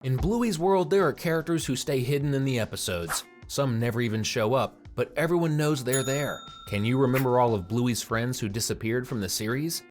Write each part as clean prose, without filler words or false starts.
In Bluey's world, there are characters who stay hidden in the episodes. Some never even show up, but everyone knows they're there. Can you remember all of Bluey's friends who disappeared from the series?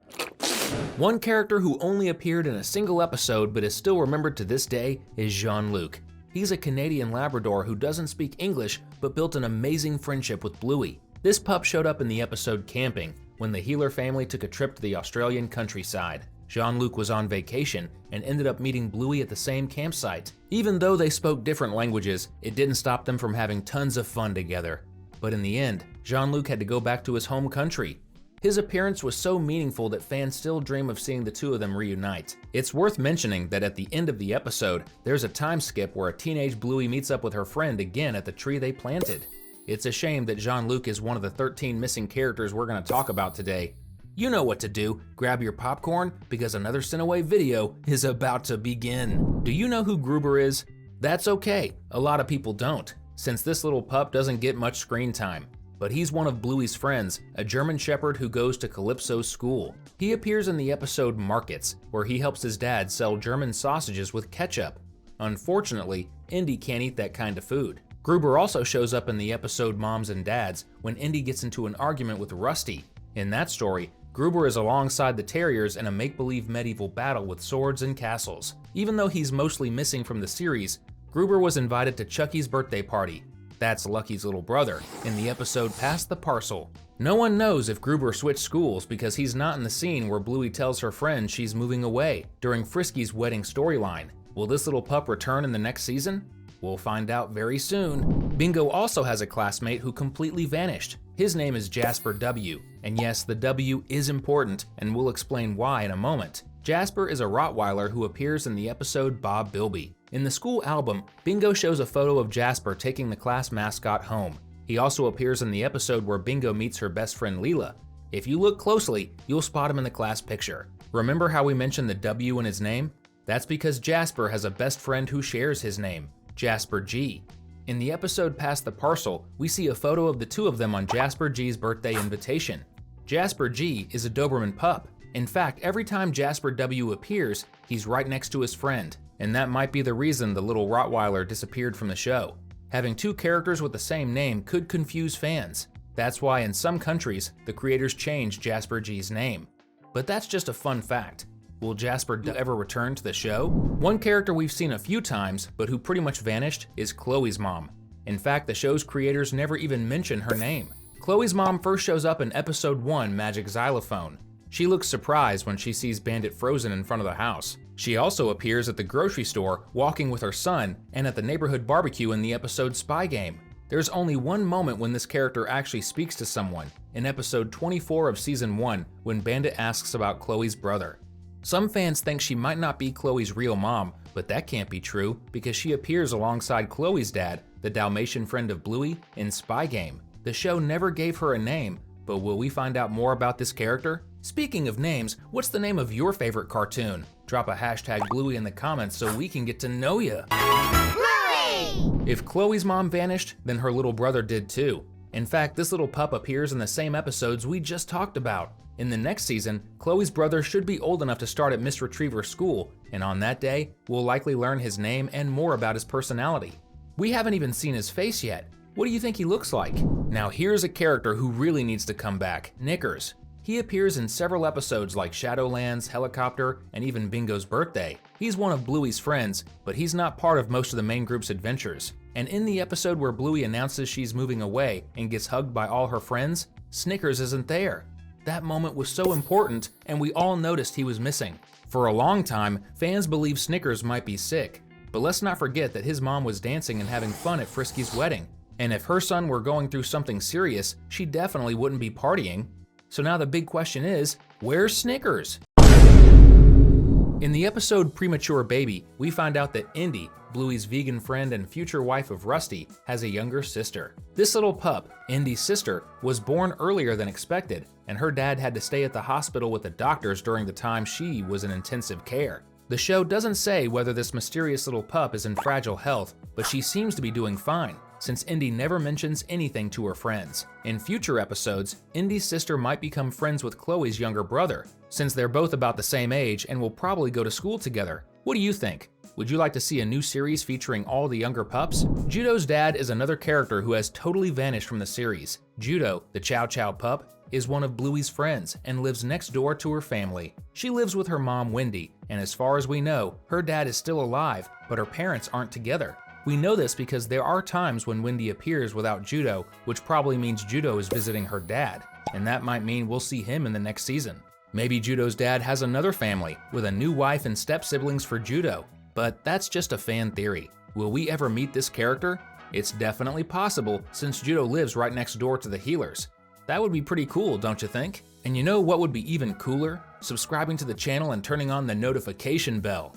One character who only appeared in a single episode but is still remembered to this day is Jeanluke. He's a Canadian Labrador who doesn't speak English but built an amazing friendship with Bluey. This pup showed up in the episode Camping, when the Heeler family took a trip to the Australian countryside. Jeanluke was on vacation and ended up meeting Bluey at the same campsite. Even though they spoke different languages, it didn't stop them from having tons of fun together. But in the end, Jeanluke had to go back to his home country. His appearance was so meaningful that fans still dream of seeing the two of them reunite. It's worth mentioning that at the end of the episode, there's a time skip where a teenage Bluey meets up with her friend again at the tree they planted. It's a shame that Jeanluke is one of the 13 missing characters we're going to talk about today. You know what to do. Grab your popcorn because another Cineway video is about to begin. Do you know who Gruber is? That's okay. A lot of people don't, since this little pup doesn't get much screen time. But he's one of Bluey's friends, a German Shepherd who goes to Calypso's school. He appears in the episode Markets, where he helps his dad sell German sausages with ketchup. Unfortunately, Indy can't eat that kind of food. Gruber also shows up in the episode Moms and Dads when Indy gets into an argument with Rusty. In that story, Gruber is alongside the Terriers in a make-believe medieval battle with swords and castles. Even though he's mostly missing from the series, Gruber was invited to Chucky's birthday party. That's Lucky's little brother, in the episode Pass the Parcel. No one knows if Gruber switched schools because he's not in the scene where Bluey tells her friend she's moving away during Frisky's wedding storyline. Will this little pup return in the next season? We'll find out very soon. Bingo also has a classmate who completely vanished. His name is Jasper W, and yes, the W is important, and we'll explain why in a moment. Jasper is a Rottweiler who appears in the episode Bob Bilby. In the school album, Bingo shows a photo of Jasper taking the class mascot home. He also appears in the episode where Bingo meets her best friend Leela. If you look closely, you'll spot him in the class picture. Remember how we mentioned the W in his name? That's because Jasper has a best friend who shares his name, Jasper G. In the episode Pass the Parcel, we see a photo of the two of them on Jasper G's birthday invitation. Jasper G is a Doberman pup. In fact, every time Jasper W appears, he's right next to his friend, and that might be the reason the little Rottweiler disappeared from the show. Having two characters with the same name could confuse fans. That's why in some countries, the creators changed Jasper G's name. But that's just a fun fact. Will Jasper ever return to the show? One character we've seen a few times, but who pretty much vanished, is Khloes Mom. In fact, the show's creators never even mention her name. Khloes Mom first shows up in episode 1, Magic Xylophone. She looks surprised when she sees Bandit frozen in front of the house. She also appears at the grocery store, walking with her son, and at the neighborhood barbecue in the episode Spy Game. There's only one moment when this character actually speaks to someone, in episode 24 of season 1, when Bandit asks about Chloe's brother. Some fans think she might not be Chloe's real mom, but that can't be true because she appears alongside Chloe's dad, the Dalmatian friend of Bluey, in Spy Game. The show never gave her a name, but will we find out more about this character? Speaking of names, what's the name of your favorite cartoon? Drop a hashtag Bluey in the comments so we can get to know ya. Bluey! If Chloe's mom vanished, then her little brother did too. In fact, this little pup appears in the same episodes we just talked about. In the next season, Chloe's brother should be old enough to start at Miss Retriever's school, and on that day, we'll likely learn his name and more about his personality. We haven't even seen his face yet. What do you think he looks like? Now here's a character who really needs to come back, Knickers. He appears in several episodes like Shadowlands, Helicopter, and even Bingo's Birthday. He's one of Bluey's friends, but he's not part of most of the main group's adventures. And in the episode where Bluey announces she's moving away and gets hugged by all her friends, Snickers isn't there. That moment was so important, and we all noticed he was missing. For a long time, fans believed Snickers might be sick, but let's not forget that his mom was dancing and having fun at Frisky's wedding. And if her son were going through something serious, she definitely wouldn't be partying. So now the big question is, where's Snickers? In the episode Premature Baby, we find out that Indy, Bluey's vegan friend and future wife of Rusty, has a younger sister. This little pup, Indy's sister, was born earlier than expected, and her dad had to stay at the hospital with the doctors during the time she was in intensive care. The show doesn't say whether this mysterious little pup is in fragile health, but she seems to be doing fine, since Indy never mentions anything to her friends. In future episodes, Indy's sister might become friends with Chloe's younger brother, since they're both about the same age and will probably go to school together. What do you think? Would you like to see a new series featuring all the younger pups? Judos Dad is another character who has totally vanished from the series. Judo, the Chow Chow pup, is one of Bluey's friends and lives next door to her family. She lives with her mom, Wendy, and as far as we know, her dad is still alive, but her parents aren't together. We know this because there are times when Wendy appears without Judo, which probably means Judo is visiting her dad, and that might mean we'll see him in the next season. Maybe Judo's dad has another family, with a new wife and step-siblings for Judo, but that's just a fan theory. Will we ever meet this character? It's definitely possible since Judo lives right next door to the Healers. That would be pretty cool, don't you think? And you know what would be even cooler? Subscribing to the channel and turning on the notification bell.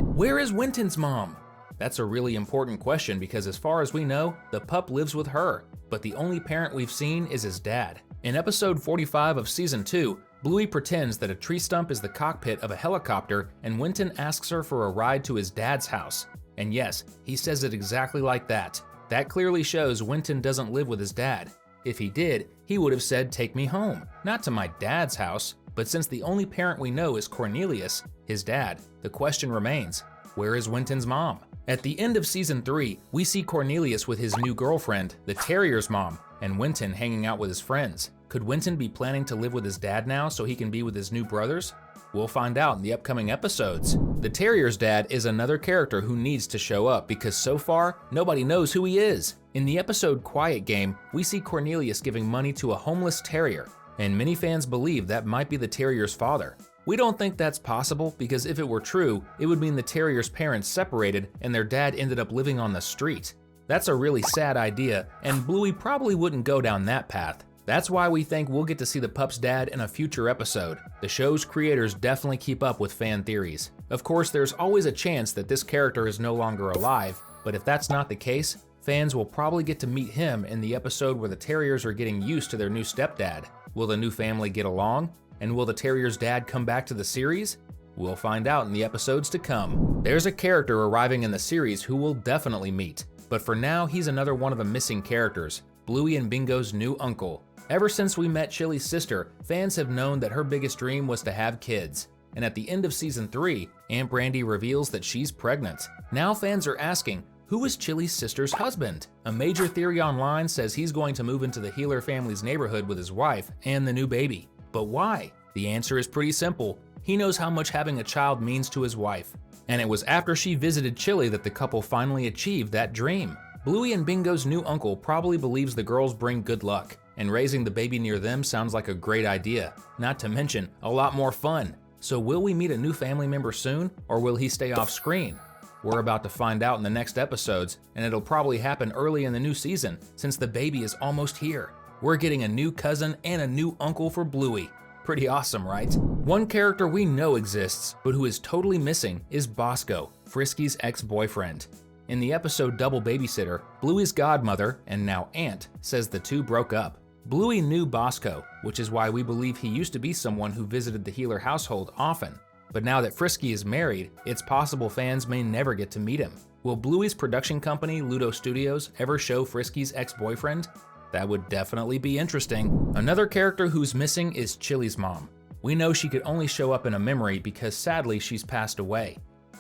Where is Wintons Mom? That's a really important question because as far as we know, the pup lives with her, but the only parent we've seen is his dad. In episode 45 of season 2, Bluey pretends that a tree stump is the cockpit of a helicopter and Winton asks her for a ride to his dad's house. And yes, he says it exactly like that. That clearly shows Winton doesn't live with his dad. If he did, he would have said, "Take me home," not to my dad's house. But since the only parent we know is Cornelius, his dad, the question remains, where is Wintons Mom? At the end of season 3, we see Cornelius with his new girlfriend, the Terriers Mom, and Winton hanging out with his friends. Could Winton be planning to live with his dad now so he can be with his new brothers? We'll find out in the upcoming episodes. The Terriers Dad is another character who needs to show up because so far, nobody knows who he is. In the episode Quiet Game, we see Cornelius giving money to a homeless terrier, and many fans believe that might be the terrier's father. We don't think that's possible because if it were true, it would mean the terrier's parents separated and their dad ended up living on the street. That's a really sad idea, and Bluey probably wouldn't go down that path. That's why we think we'll get to see the pup's dad in a future episode. The show's creators definitely keep up with fan theories. Of course, there's always a chance that this character is no longer alive, but if that's not the case, fans will probably get to meet him in the episode where the terriers are getting used to their new stepdad. Will the new family get along? And will the terrier's dad come back to the series? We'll find out in the episodes to come. There's a character arriving in the series who we'll definitely meet, but for now he's another one of the missing characters, Bluey and Bingo's new uncle. Ever since we met Chili's sister, fans have known that her biggest dream was to have kids. And at the end of season 3, Aunt Brandy reveals that she's pregnant. Now fans are asking, who is Chili's sister's husband? A major theory online says he's going to move into the Healer family's neighborhood with his wife and the new baby. But why? The answer is pretty simple. He knows how much having a child means to his wife. And it was after she visited Chili that the couple finally achieved that dream. Bluey and Bingo's new uncle probably believes the girls bring good luck, and raising the baby near them sounds like a great idea, not to mention a lot more fun. So will we meet a new family member soon, or will he stay off screen? We're about to find out in the next episodes, and it'll probably happen early in the new season since the baby is almost here. We're getting a new cousin and a new uncle for Bluey. Pretty awesome, right? One character we know exists, but who is totally missing is Bosow, Frisky's ex-boyfriend. In the episode Double Babysitter, Bluey's godmother, and now aunt, says the two broke up. Bluey knew Bosow, which is why we believe he used to be someone who visited the Healer household often. But now that Frisky is married, it's possible fans may never get to meet him. Will Bluey's production company, Ludo Studios, ever show Frisky's ex-boyfriend? That would definitely be interesting. Another character who's missing is Chiles Mom. We know she could only show up in a memory because sadly she's passed away.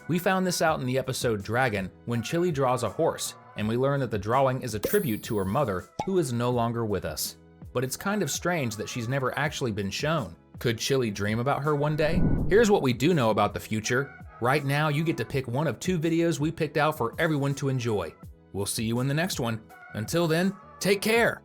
We found this out in the episode Dragon when Chili draws a horse, and we learn that the drawing is a tribute to her mother, who is no longer with us. But it's kind of strange that she's never actually been shown. Could Chili dream about her one day? Here's what we do know about the future. Right now, you get to pick one of 2 videos we picked out for everyone to enjoy. We'll see you in the next one. Until then, take care!